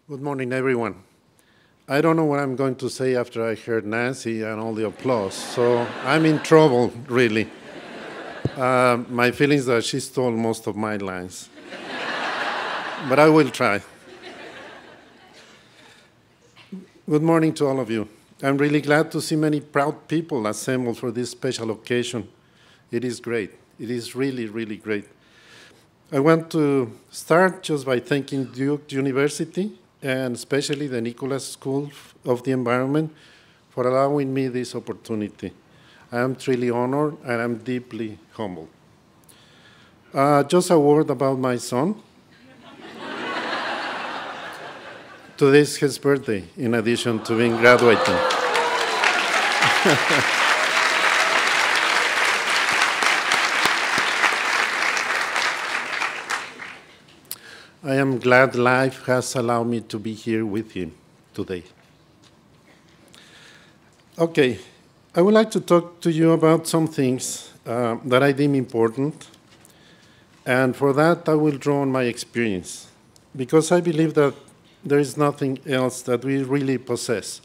Good morning, everyone. I don't know what I'm going to say after I heard Nancy and all the applause, so I'm in trouble, really. My feeling is that she stole most of my lines, but I will try. Good morning to all of you. I'm really glad to see many proud people assembled for this special occasion. It is great. It is really, really great. I want to start just by thanking Duke University and especially the Nicholas School of the Environment for allowing me this opportunity. I am truly honored and I'm deeply humbled. Just a word about my son. Today is his birthday, in addition to being graduating. I am glad life has allowed me to be here with him today. Okay, I would like to talk to you about some things that I deem important, and for that I will draw on my experience, because I believe that there is nothing else that we really possess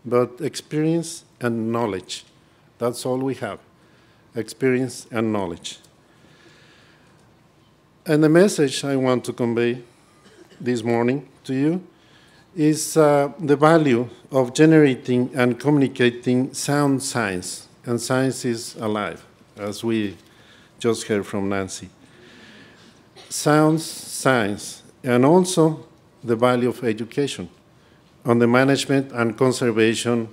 but experience and knowledge. That's all we have, experience and knowledge. And the message I want to convey this morning to you is the value of generating and communicating sound science. And science is alive, as we just heard from Nancy. Sound science, and also the value of education on the management and conservation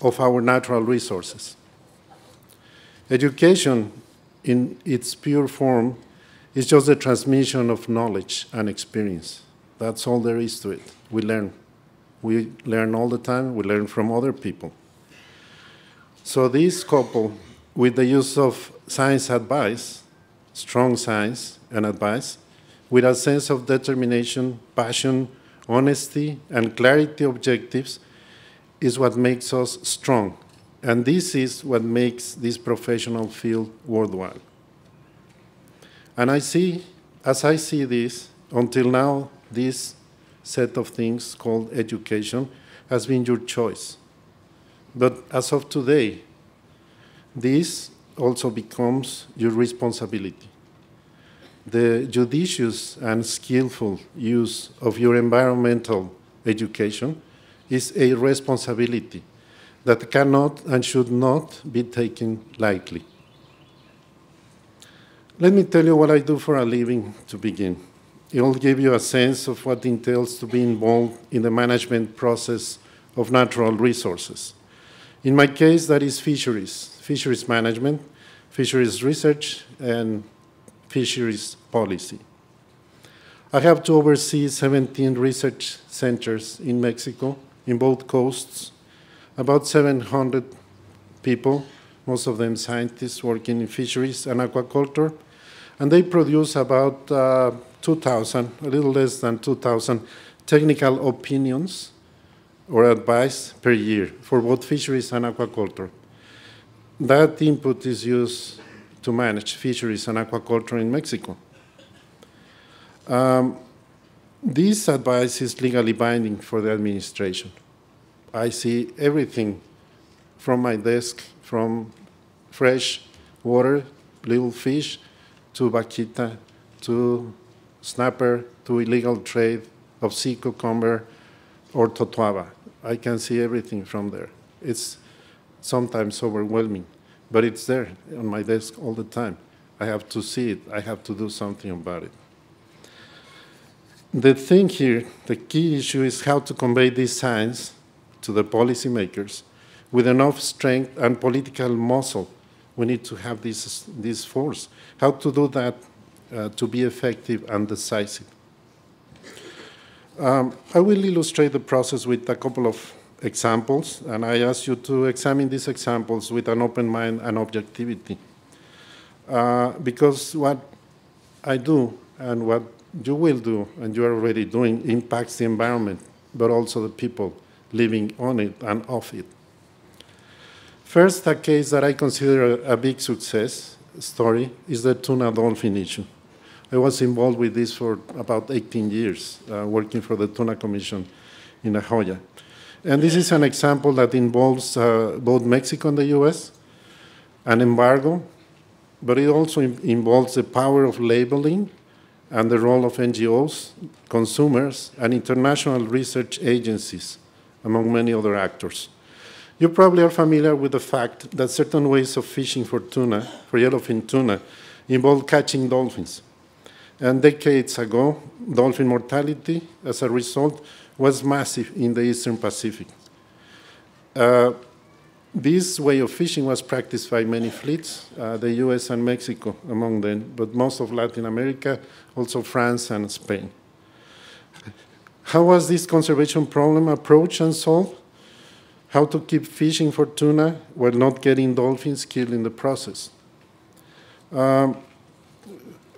of our natural resources. Education in its pure form is just the transmission of knowledge and experience. That's all there is to it. We learn. We learn all the time. We learn from other people. So this coupled with the use of science advice, strong science and advice, with a sense of determination, passion, honesty, and clarity objectives is what makes us strong. And this is what makes this professional field worthwhile. And as I see this, until now, this set of things called education has been your choice. But as of today, this also becomes your responsibility. The judicious and skillful use of your environmental education is a responsibility that cannot and should not be taken lightly. Let me tell you what I do for a living to begin. It will give you a sense of what it entails to be involved in the management process of natural resources. In my case, that is fisheries management, fisheries research, and fisheries policy. I have to oversee 17 research centers in Mexico, in both coasts, about 700 people, most of them scientists working in fisheries and aquaculture, and they produce about 2,000, a little less than 2,000 technical opinions or advice per year for both fisheries and aquaculture. That input is used to manage fisheries and aquaculture in Mexico. This advice is legally binding for the administration. I see everything from my desk, from fresh water, little fish, to vaquita, to snapper, to illegal trade of sea cucumber or totuaba. I can see everything from there. It's sometimes overwhelming, but it's there on my desk all the time. I have to see it. I have to do something about it. The thing here, the key issue is how to convey this science to the policymakers with enough strength and political muscle. We need to have this force. How to do that to be effective and decisive. I will illustrate the process with a couple of examples, and I ask you to examine these examples with an open mind and objectivity. Because what I do and what you will do, and you are already doing, impacts the environment, but also the people living on it and off it. First, a case that I consider a big success story is the tuna dolphin issue. I was involved with this for about 18 years, working for the Tuna Commission in La Jolla. And this is an example that involves both Mexico and the US, an embargo, but it also involves the power of labeling and the role of NGOs, consumers, and international research agencies, among many other actors. You probably are familiar with the fact that certain ways of fishing for tuna, for yellowfin tuna, involve catching dolphins. And decades ago, dolphin mortality, as a result, was massive in the Eastern Pacific. This way of fishing was practiced by many fleets, the US and Mexico among them, but most of Latin America, also France and Spain. How was this conservation problem approached and solved? How to keep fishing for tuna while not getting dolphins killed in the process?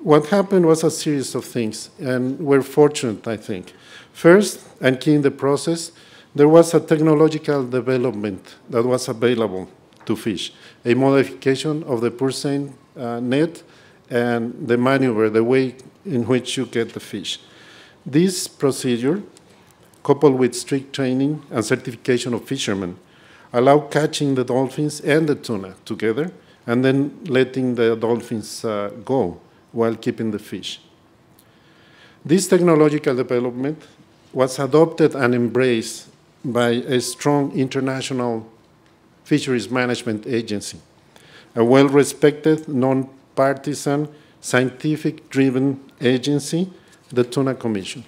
What happened was a series of things, and we're fortunate, I think. First, and key in the process, there was a technological development that was available to fish, a modification of the purseine net and the maneuver, the way in which you get the fish. This procedure, coupled with strict training and certification of fishermen, allow catching the dolphins and the tuna together and then letting the dolphins go while keeping the fish. This technological development was adopted and embraced by a strong international fisheries management agency, a well-respected, non-partisan, scientific-driven agency, the Tuna Commission.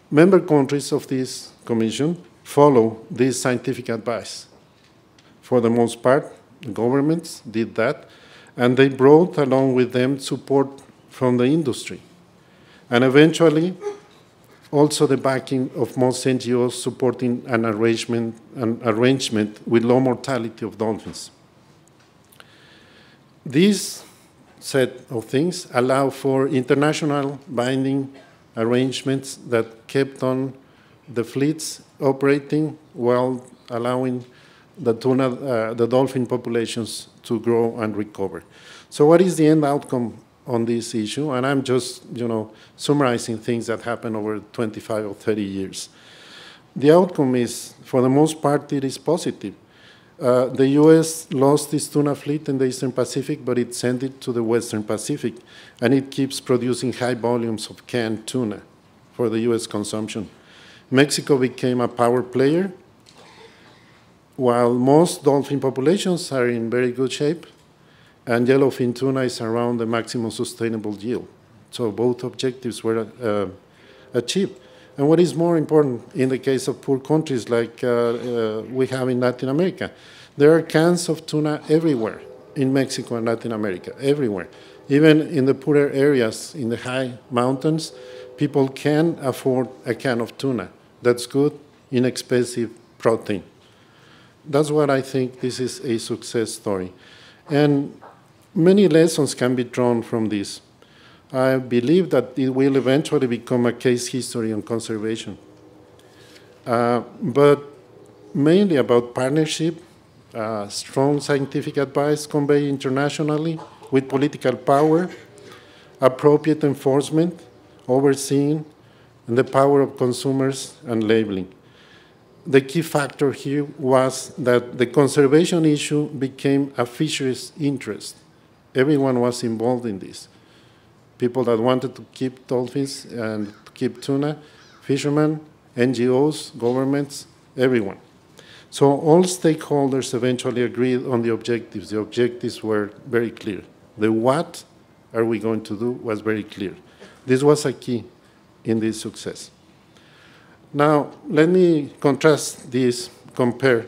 Member countries of this commission follow this scientific advice. For the most part, the governments did that, and they brought along with them support from the industry, and eventually also the backing of most NGOs supporting an arrangement with low mortality of dolphins. This set of things allow for international binding arrangements that kept on the fleets operating while allowing the dolphin populations to grow and recover. So what is the end outcome on this issue? And I'm just, summarizing things that happened over 25 or 30 years. The outcome is, for the most part, it is positive. The US lost its tuna fleet in the Eastern Pacific, but it sent it to the Western Pacific, and it keeps producing high volumes of canned tuna for the US consumption. Mexico became a power player, while most dolphin populations are in very good shape, and yellowfin tuna is around the maximum sustainable yield. So both objectives were achieved. And what is more important in the case of poor countries like we have in Latin America, there are cans of tuna everywhere in Mexico and Latin America, everywhere. Even in the poorer areas, in the high mountains, people can afford a can of tuna. That's good, inexpensive protein. That's what I think this is a success story. And many lessons can be drawn from this. I believe that it will eventually become a case history on conservation. But mainly about partnership, strong scientific advice conveyed internationally with political power, appropriate enforcement, overseeing, and the power of consumers and labeling. The key factor here was that the conservation issue became a fisheries interest. Everyone was involved in this. People that wanted to keep dolphins and to keep tuna, fishermen, NGOs, governments, everyone. So all stakeholders eventually agreed on the objectives. The objectives were very clear. The what are we going to do was very clear. This was a key in this success. Now, let me contrast this, compare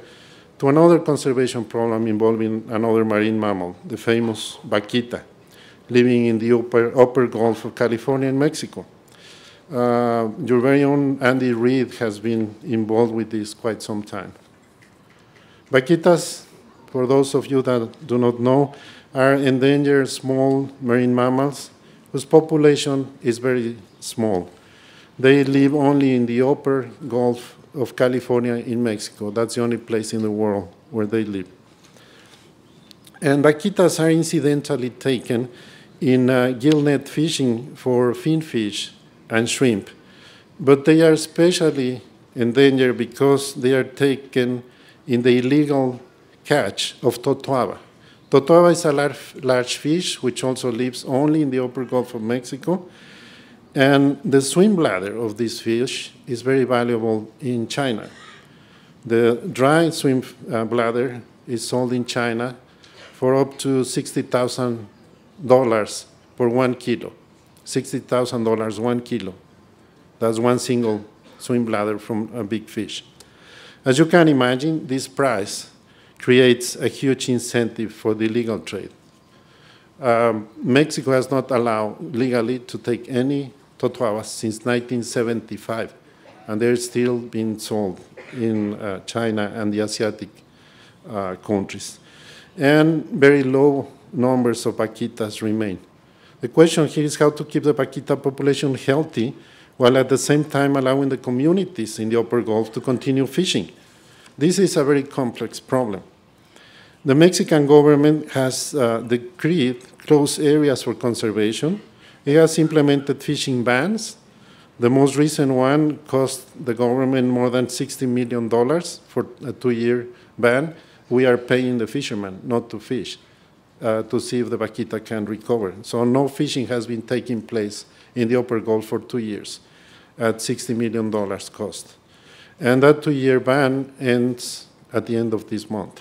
to another conservation problem involving another marine mammal, the famous vaquita, living in the upper Gulf of California and Mexico. Your very own Andy Reid has been involved with this quite some time. Vaquitas, for those of you that do not know, are endangered small marine mammals whose population is very small. They live only in the upper Gulf of California in Mexico. That's the only place in the world where they live. And vaquitas are incidentally taken in gill net fishing for finfish and shrimp, but they are especially endangered because they are taken in the illegal catch of totoaba. Totoaba is a large fish which also lives only in the upper Gulf of Mexico, and the swim bladder of this fish is very valuable in China. The dry swim bladder is sold in China for up to $60,000 for 1 kilo. $60,000 1 kilo. That's one single swim bladder from a big fish. As you can imagine, this price creates a huge incentive for the illegal trade. Mexico has not allowed legally to take any totoabas since 1975, and they're still being sold in China and the Asiatic countries. And very low numbers of vaquitas remain. The question here is how to keep the vaquita population healthy while at the same time allowing the communities in the upper Gulf to continue fishing. This is a very complex problem. The Mexican government has decreed closed areas for conservation. It has implemented fishing bans. The most recent one cost the government more than $60 million for a 2-year ban. We are paying the fishermen not to fish, to see if the vaquita can recover. So no fishing has been taking place in the upper Gulf for 2 years at $60 million cost. And that 2-year ban ends at the end of this month.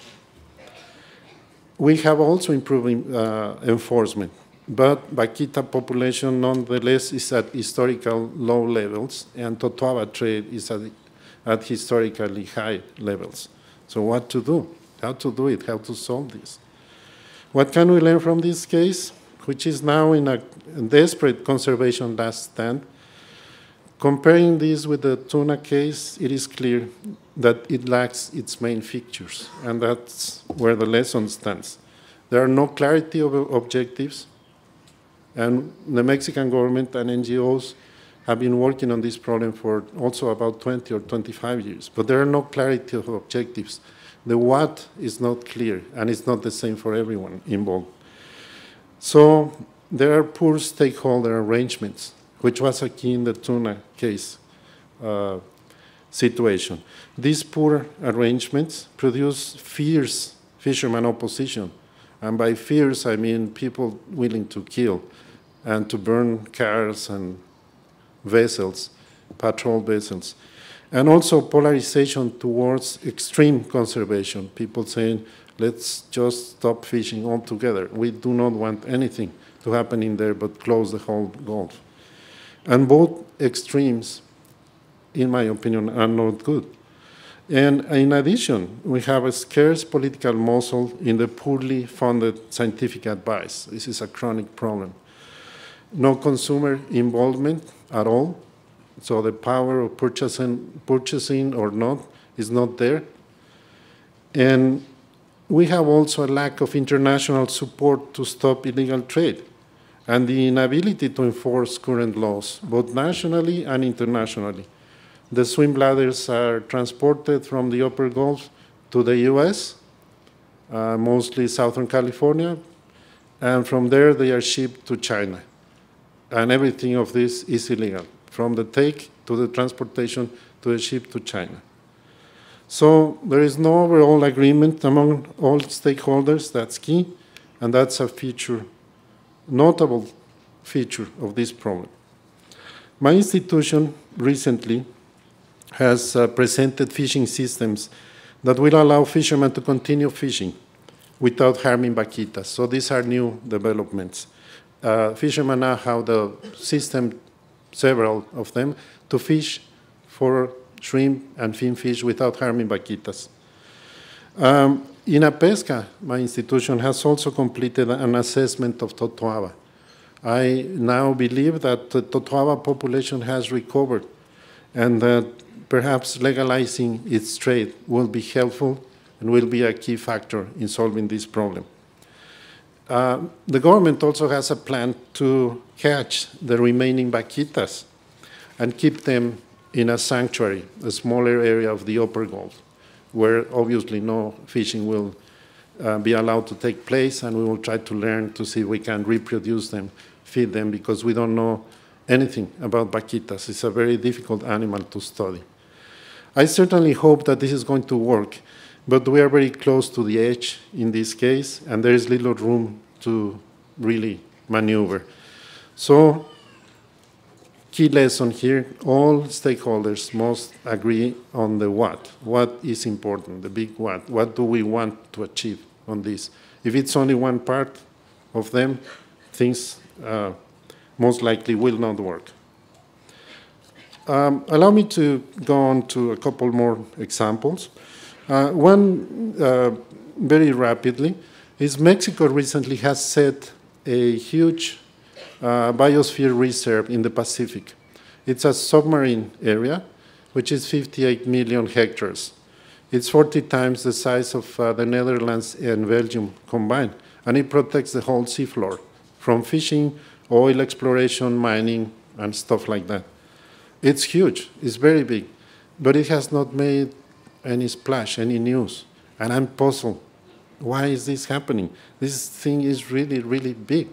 We have also improved enforcement, but vaquita population nonetheless is at historical low levels, and totoaba trade is at historically high levels. So what to do? How to do it? How to solve this? What can we learn from this case, which is now in a desperate conservation last stand? Comparing this with the tuna case, it is clear that it lacks its main features, and that's where the lesson stands. There are no clarity of objectives, and the Mexican government and NGOs have been working on this problem for also about 20 or 25 years, but there are no clarity of objectives. The what is not clear, and it's not the same for everyone involved. So there are poor stakeholder arrangements, which was a key in the tuna case situation. These poor arrangements produce fierce fisherman opposition. And by fierce, I mean people willing to kill and to burn cars and vessels, patrol vessels. And also polarization towards extreme conservation. People saying, let's just stop fishing altogether. We do not want anything to happen in there but close the whole Gulf. And both extremes, in my opinion, are not good. And in addition, we have a scarce political muscle in the poorly funded scientific advice. This is a chronic problem. No consumer involvement at all, so the power of purchasing or not is not there. And we have also a lack of international support to stop illegal trade, and the inability to enforce current laws, both nationally and internationally. The swim bladders are transported from the upper Gulf to the US, mostly Southern California, and from there they are shipped to China. And everything of this is illegal, from the take to the transportation to the ship to China. So there is no overall agreement among all stakeholders. That's key, and that's a feature, notable feature of this problem. My institution recently has presented fishing systems that will allow fishermen to continue fishing without harming vaquitas. So these are new developments. Fishermen now have the system, several of them, to fish for shrimp and finfish without harming vaquitas. In Pesca, my institution has also completed an assessment of totoaba. I now believe that the totoaba population has recovered, and that perhaps legalizing its trade will be helpful and will be a key factor in solving this problem. The government also has a plan to catch the remaining vaquitas and keep them in a sanctuary, a smaller area of the upper Gulf, where obviously no fishing will be allowed to take place, and we will try to learn to see if we can reproduce them, feed them, because we don't know anything about vaquitas. It's a very difficult animal to study. I certainly hope that this is going to work, but we are very close to the edge in this case, and there is little room to really maneuver. So, key lesson here, all stakeholders must agree on the what. What is important, the big what. What do we want to achieve on this? If it's only one part of them, things most likely will not work. Allow me to go on to a couple more examples. One, very rapidly, is Mexico recently has set a huge biosphere reserve in the Pacific. It's a submarine area, which is 58 million hectares. It's 40 times the size of the Netherlands and Belgium combined, and it protects the whole seafloor from fishing, oil exploration, mining, and stuff like that. It's huge, it's very big, but it has not made any splash, any news, and I'm puzzled. Why is this happening? This thing is really, really big.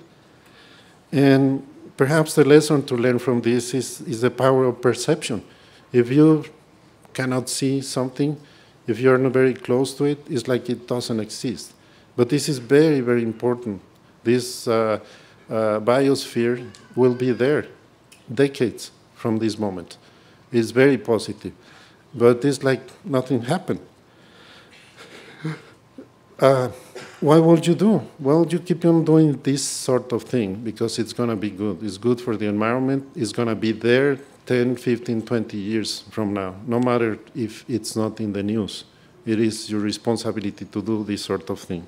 And perhaps the lesson to learn from this is the power of perception. If you cannot see something, if you're not very close to it, it's like it doesn't exist. But this is very, very important. This biosphere will be there decades from this moment. It's very positive. But it's like nothing happened. What would you do? Well, you keep on doing this sort of thing because it's going to be good. It's good for the environment. It's going to be there 10, 15, 20 years from now, no matter if it's not in the news. It is your responsibility to do this sort of thing.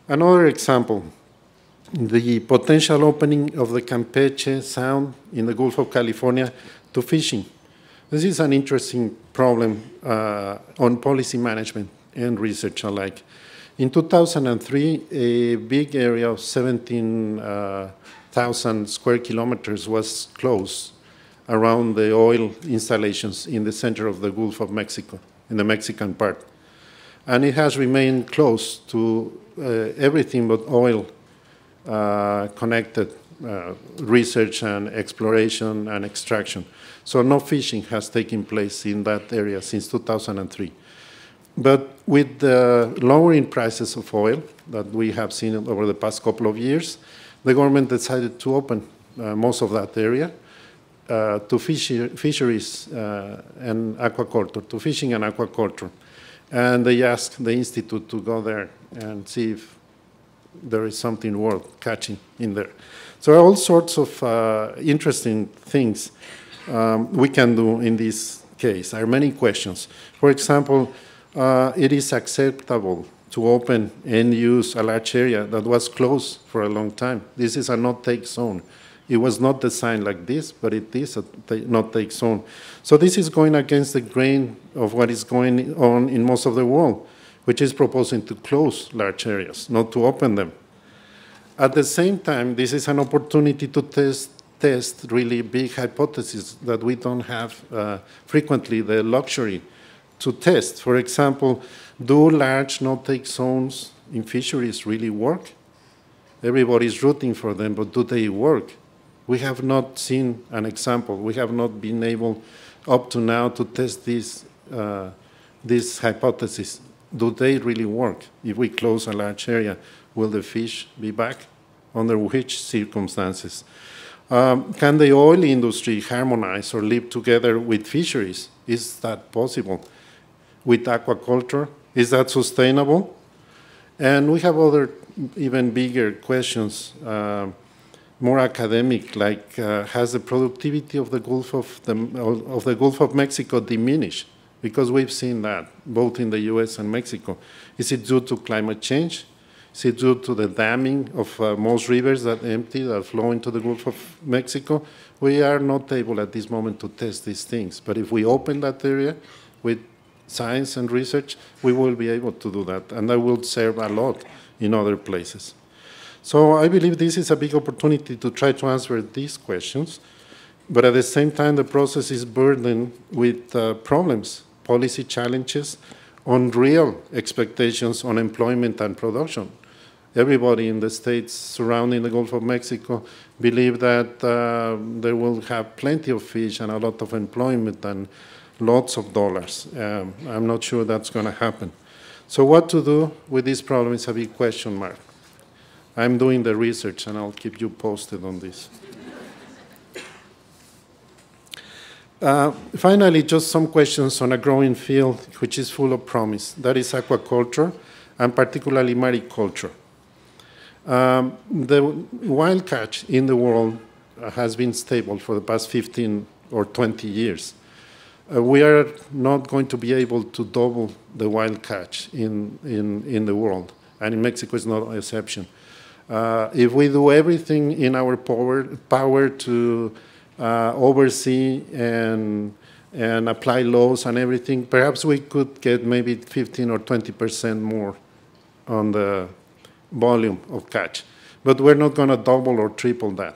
Another example, the potential opening of the Campeche Sound in the Gulf of California to fishing. This is an interesting problem on policy management and research alike. In 2003, a big area of 17,000 square kilometers was closed around the oil installations in the center of the Gulf of Mexico, in the Mexican part. And it has remained close to everything but oil connected research and exploration and extraction. So no fishing has taken place in that area since 2003. But with the lowering prices of oil that we have seen over the past couple of years, the government decided to open most of that area to fisheries and aquaculture, to fishing and aquaculture. And they asked the Institute to go there and see if there is something worth catching in there. So all sorts of interesting things we can do in this case. There are many questions. For example, it is acceptable to open and use a large area that was closed for a long time. This is a not-take zone. It was not designed like this, but it is a not-take zone. So this is going against the grain of what is going on in most of the world, which is proposing to close large areas, not to open them. At the same time, this is an opportunity to test really big hypotheses that we don't have frequently the luxury to test. For example, do large not-take zones in fisheries really work? Everybody's rooting for them, but do they work? We have not seen an example. We have not been able up to now to test this hypothesis. Do they really work? If we close a large area, will the fish be back? Under which circumstances? Can the oil industry harmonize or live together with fisheries? Is that possible? With aquaculture, is that sustainable? And we have other even bigger questions, more academic, like has the productivity of the Gulf of Mexico diminished? Because we've seen that both in the US and Mexico. Is it due to climate change? Is it due to the damming of most rivers that empty, that flow into the Gulf of Mexico? We are not able at this moment to test these things. But if we open that area with science and research, we will be able to do that. And that will serve a lot in other places. So I believe this is a big opportunity to try to answer these questions. But at the same time, the process is burdened with problems, policy challenges, unreal expectations on employment and production. Everybody in the states surrounding the Gulf of Mexico believe that they will have plenty of fish and a lot of employment and lots of dollars. I'm not sure that's going to happen. So what to do with this problem is a big question mark. I'm doing the research, and I'll keep you posted on this. Finally, just some questions on a growing field which is full of promise. That is aquaculture, and particularly mariculture. The wild catch in the world has been stable for the past 15 or 20 years. We are not going to be able to double the wild catch in the world, and in Mexico is no exception. If we do everything in our power to oversee and apply laws and everything, perhaps we could get maybe 15 or 20% more on the volume of catch. But we're not going to double or triple that.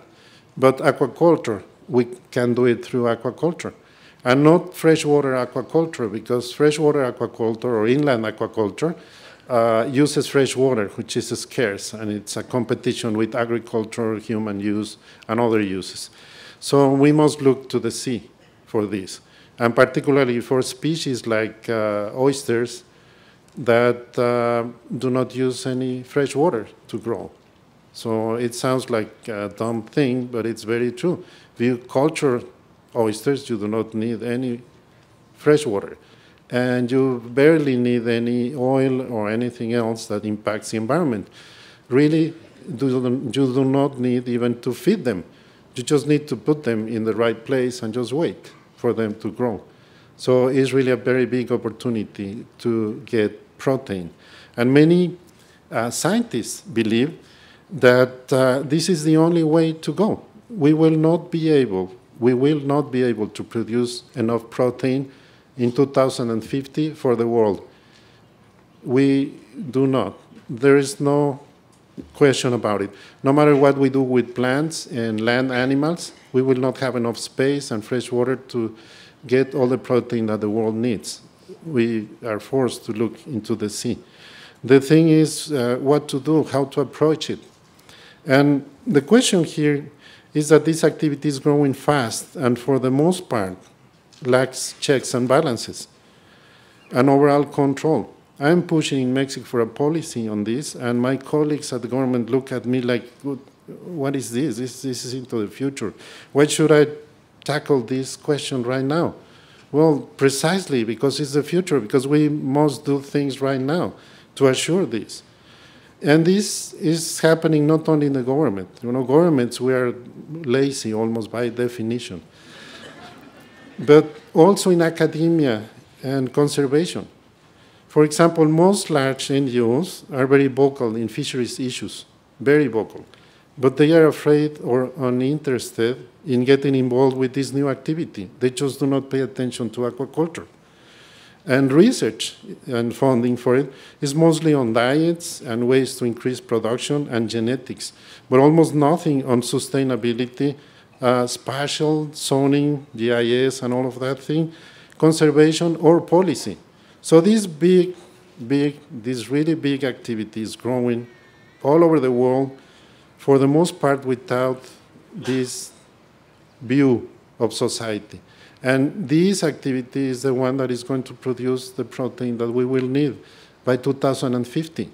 But aquaculture, we can do it through aquaculture. And not freshwater aquaculture, because freshwater aquaculture or inland aquaculture uses fresh water, which is scarce, and it's a competition with agriculture, human use, and other uses. So we must look to the sea for this, and particularly for species like oysters that do not use any fresh water to grow. So it sounds like a dumb thing, but it's very true. If you culture oysters, you do not need any fresh water, and you barely need any oil or anything else that impacts the environment. Really, you do not need even to feed them. You just need to put them in the right place and just wait for them to grow. So it's really a very big opportunity to get protein. And many scientists believe that this is the only way to go. We will not be able to produce enough protein in 2050 for the world. We do not. There is no question about it. No matter what we do with plants and land animals, we will not have enough space and fresh water to get all the protein that the world needs. We are forced to look into the sea. The thing is what to do, how to approach it. And the question here is that this activity is growing fast and for the most part lacks checks and balances and overall control. I'm pushing in Mexico for a policy on this, and my colleagues at the government look at me like, what is this? This is into the future. Why should I tackle this question right now? Well, precisely because it's the future, because we must do things right now to assure this. And this is happening not only in the government. You know, governments, we are lazy almost by definition, but also in academia and conservation. For example, most large NGOs are very vocal in fisheries issues, very vocal, but they are afraid or uninterested in getting involved with this new activity. They just do not pay attention to aquaculture. And research and funding for it is mostly on diets and ways to increase production and genetics, but almost nothing on sustainability, spatial, zoning, GIS, and all of that thing, conservation or policy. So this really big activity is growing all over the world, for the most part without this view of society. And this activity is the one that is going to produce the protein that we will need by 2050.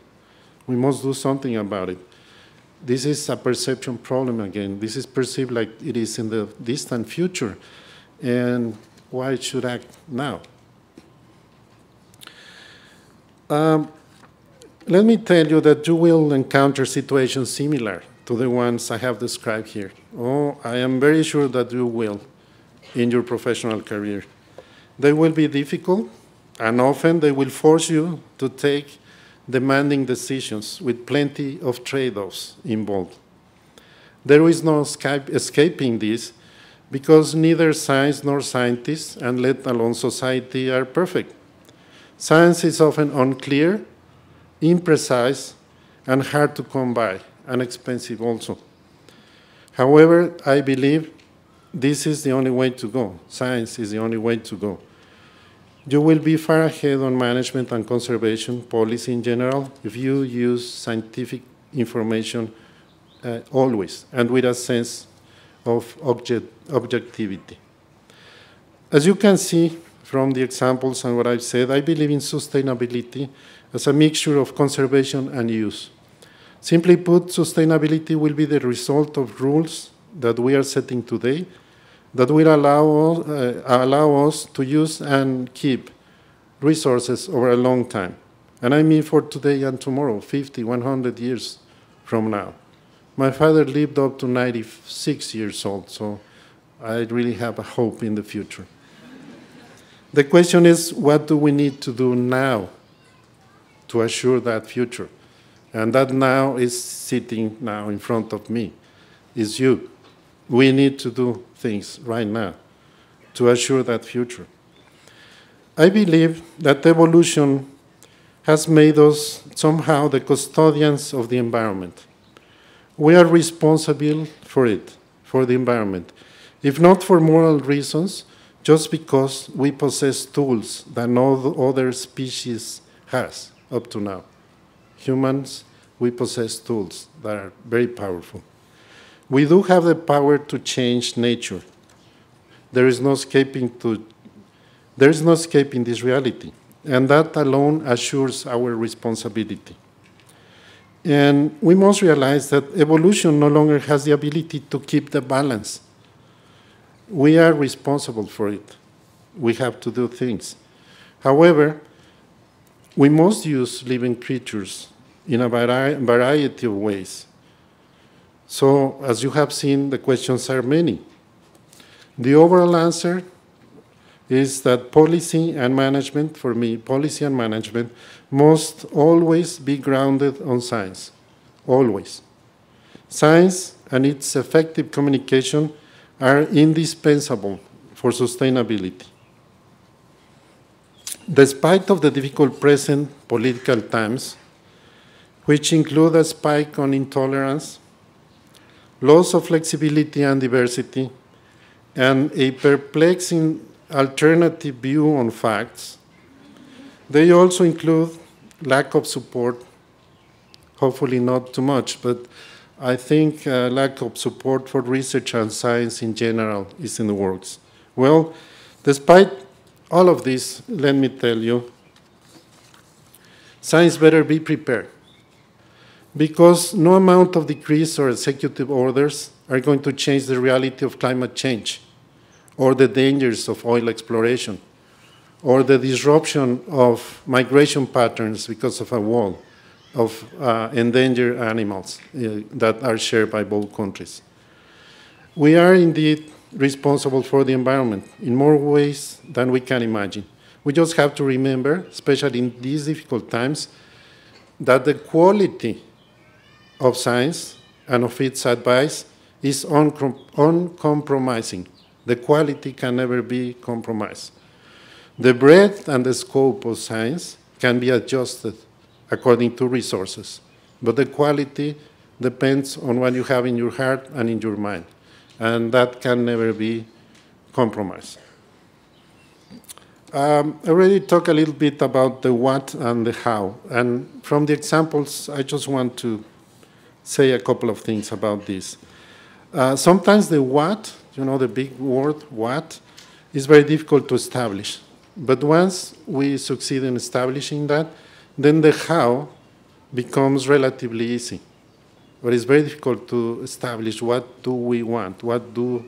We must do something about it. This is a perception problem again. This is perceived like it is in the distant future. And why it should act now? Let me tell you that you will encounter situations similar to the ones I have described here. Oh, I am very sure that you will in your professional career. They will be difficult, and often they will force you to take demanding decisions with plenty of trade-offs involved. There is no escaping this, because neither science nor scientists, and let alone society, are perfect. Science is often unclear, imprecise, and hard to come by, and expensive also. However, I believe this is the only way to go. Science is the only way to go. You will be far ahead on management and conservation policy in general if you use scientific information always and with a sense of objectivity. As you can see from the examples and what I've said, I believe in sustainability as a mixture of conservation and use. Simply put, sustainability will be the result of rules that we are setting today that will allow us to use and keep resources over a long time. And I mean for today and tomorrow, 50, 100 years from now. My father lived up to 96 years old, so I really have a hope in the future. The question is, what do we need to do now to assure that future? And that now is sitting now in front of me, is you. We need to do things right now to assure that future. I believe that evolution has made us somehow the custodians of the environment. We are responsible for it, for the environment, if not for moral reasons, just because we possess tools that no other species has up to now. Humans, we possess tools that are very powerful. We do have the power to change nature. There is no escaping this reality, and that alone assures our responsibility. And we must realize that evolution no longer has the ability to keep the balance. We are responsible for it. We have to do things. However, we must use living creatures in a variety of ways. So, as you have seen, the questions are many. The overall answer is that policy and management, for me, policy and management must always be grounded on science, always. Science and its effective communication are indispensable for sustainability. Despite of the difficult present political times, which include a spike on intolerance, loss of flexibility and diversity, and a perplexing alternative view on facts, they also include lack of support, hopefully not too much, but I think lack of support for research and science in general is in the works. Well, despite all of this, let me tell you, science better be prepared, because no amount of decrees or executive orders are going to change the reality of climate change, or the dangers of oil exploration, or the disruption of migration patterns because of a wall of endangered animals that are shared by both countries. We are indeed responsible for the environment in more ways than we can imagine. We just have to remember, especially in these difficult times, that the quality of science and of its advice is uncompromising. The quality can never be compromised. The breadth and the scope of science can be adjusted according to resources, but the quality depends on what you have in your heart and in your mind, and that can never be compromised. I already talked a little bit about the what and the how, and from the examples, I just want to say a couple of things about this. Sometimes the what, the big word, what, is very difficult to establish. But once we succeed in establishing that, then the how becomes relatively easy. But it's very difficult to establish what do we want, what do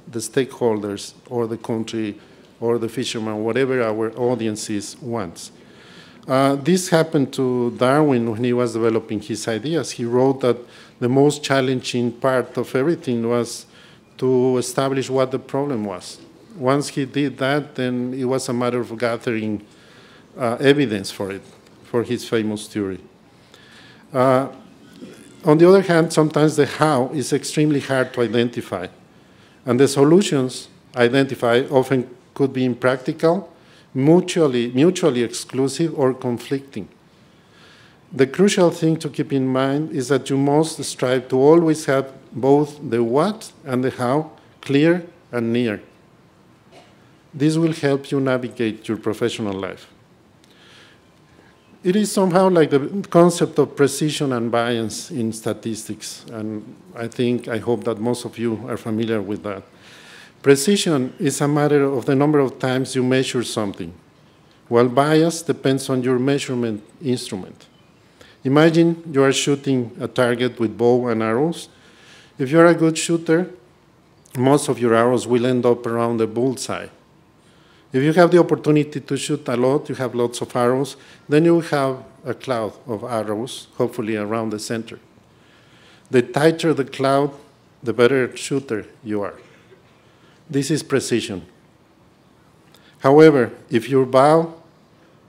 the stakeholders or the country or the fisherman, whatever our audience is, wants. This happened to Darwin when he was developing his ideas. He wrote that the most challenging part of everything was to establish what the problem was. Once he did that, then it was a matter of gathering evidence for it, for his famous theory. On the other hand, sometimes the how is extremely hard to identify, and the solutions identified often could be impractical, mutually exclusive, or conflicting. The crucial thing to keep in mind is that you must strive to always have both the what and the how clear and near. This will help you navigate your professional life. It is somehow like the concept of precision and bias in statistics, and I hope that most of you are familiar with that. Precision is a matter of the number of times you measure something, while bias depends on your measurement instrument. Imagine you are shooting a target with bow and arrows. If you're a good shooter, most of your arrows will end up around the bullseye. If you have the opportunity to shoot a lot, you have lots of arrows, then you have a cloud of arrows, hopefully around the center. The tighter the cloud, the better shooter you are. This is precision. However, if your bow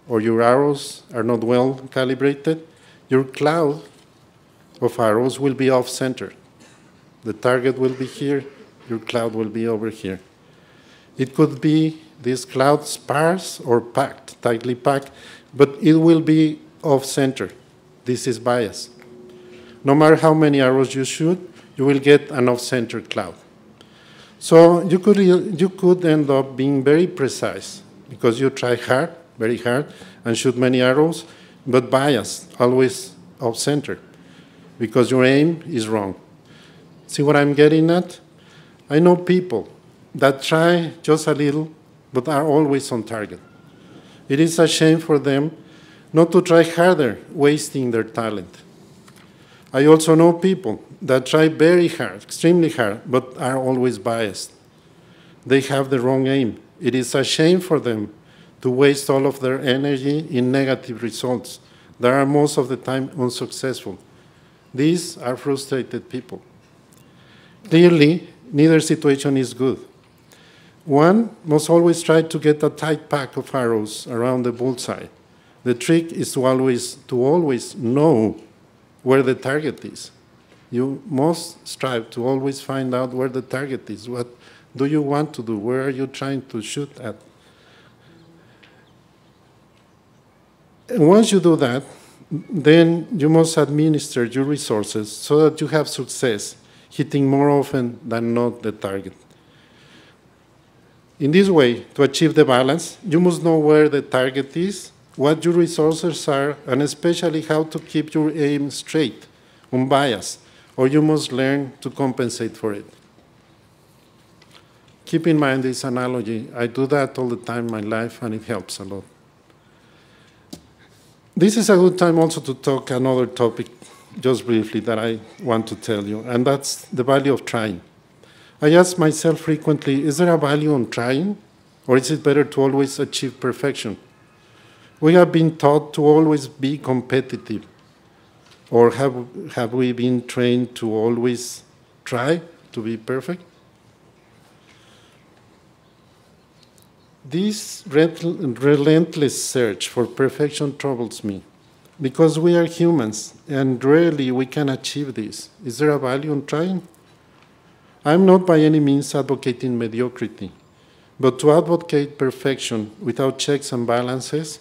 or your arrows are not well calibrated, your cloud of arrows will be off-center. The target will be here, your cloud will be over here. It could be this cloud sparse or packed, tightly packed, but it will be off-center. This is bias. No matter how many arrows you shoot, you will get an off-center cloud. So you could end up being very precise because you try hard, very hard, and shoot many arrows, but bias, always off-center, because your aim is wrong. See what I'm getting at? I know people that try just a little, but are always on target. It is a shame for them not to try harder, wasting their talent. I also know people that try very hard, extremely hard, but are always biased. They have the wrong aim. It is a shame for them to waste all of their energy in negative results that are most of the time unsuccessful. These are frustrated people. Clearly, neither situation is good. One must always try to get a tight pack of arrows around the bullseye. The trick is to always know where the target is. You must strive to always find out where the target is. What do you want to do? Where are you trying to shoot at? And once you do that, then you must administer your resources so that you have success, hitting more often than not the target. In this way, to achieve the balance, you must know where the target is, what your resources are, and especially how to keep your aim straight, unbiased, or you must learn to compensate for it. Keep in mind this analogy. I do that all the time in my life, and it helps a lot. This is a good time also to talk another topic, just briefly, that I want to tell you, and that's the value of trying. I ask myself frequently, is there a value on trying, or is it better to always achieve perfection? We have been taught to always be competitive, or have we been trained to always try to be perfect? This relentless search for perfection troubles me, because we are humans, and rarely we can achieve this. Is there a value on trying? I'm not by any means advocating mediocrity, but to advocate perfection without checks and balances,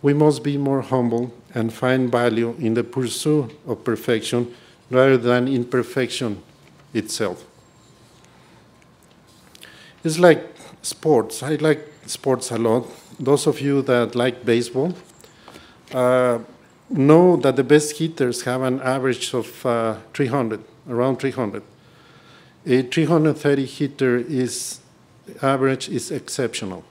we must be more humble and find value in the pursuit of perfection rather than in perfection itself. It's like sports. I like sports a lot. Those of you that like baseball know that the best hitters have an average of 300, around 300. A 330 hitter average is exceptional.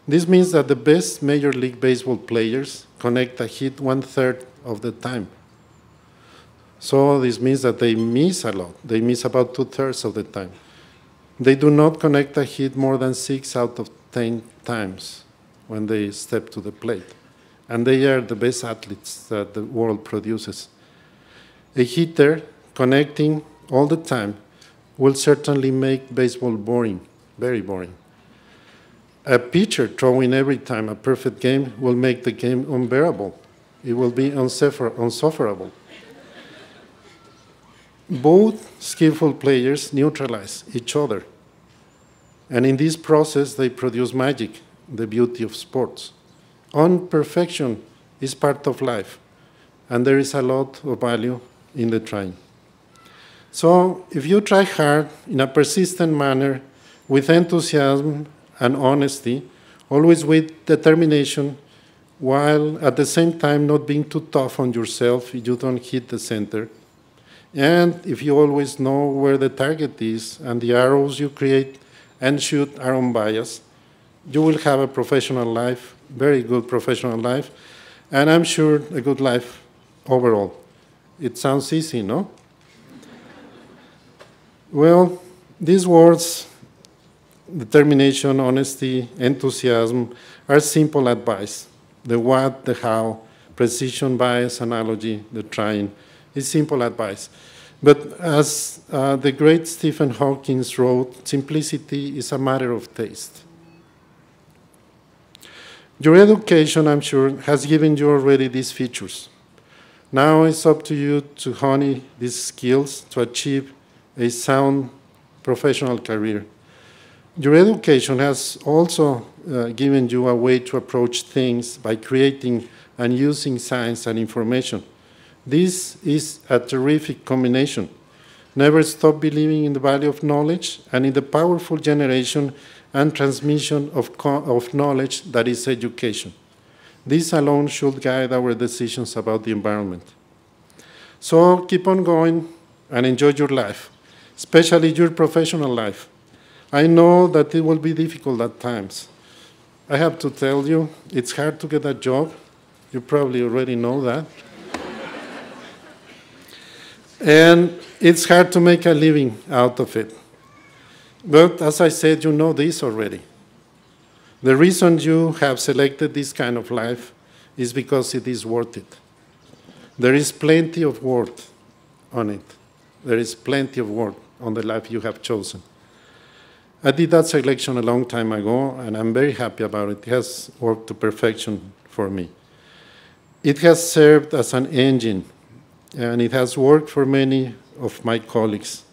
This means that the best Major League Baseball players connect a hit 1/3 of the time. So this means that they miss a lot. They miss about 2/3 of the time. They do not connect a hit more than 6 out of 10 times when they step to the plate. And they are the best athletes that the world produces. A hitter connecting all the time will certainly make baseball boring, very boring. A pitcher throwing every time a perfect game will make the game unbearable. It will be unsufferable. Both skillful players neutralize each other. And in this process, they produce magic, the beauty of sports. Imperfection is part of life, and there is a lot of value in the trying. So if you try hard in a persistent manner, with enthusiasm and honesty, always with determination, while at the same time not being too tough on yourself if you don't hit the center. And if you always know where the target is and the arrows you create and shoot are unbiased, you will have a professional life, very good professional life, and I'm sure a good life overall. It sounds easy, no? Well, these words, determination, honesty, enthusiasm, are simple advice. The what, the how, precision, bias, analogy, the trying, is simple advice. But as the great Stephen Hawking wrote, simplicity is a matter of taste. Your education, I'm sure, has given you already these features. Now it's up to you to hone these skills to achieve a sound professional career. Your education has also given you a way to approach things by creating and using science and information. This is a terrific combination. Never stop believing in the value of knowledge and in the powerful generation and transmission of knowledge that is education. This alone should guide our decisions about the environment. So keep on going and enjoy your life, especially your professional life. I know that it will be difficult at times. I have to tell you, it's hard to get a job. You probably already know that. And it's hard to make a living out of it. But as I said, you know this already. The reason you have selected this kind of life is because it is worth it. There is plenty of work on it. There is plenty of work on the life you have chosen. I did that selection a long time ago, and I'm very happy about it. It has worked to perfection for me. It has served as an engine, and it has worked for many of my colleagues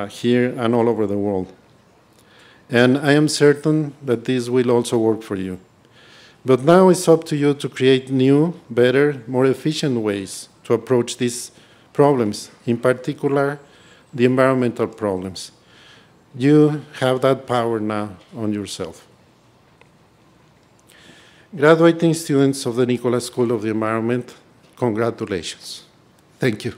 here and all over the world. And I am certain that this will also work for you. But now it's up to you to create new, better, more efficient ways to approach these problems, in particular, the environmental problems. You have that power now on yourself. Graduating students of the Nicholas School of the Environment, congratulations. Thank you.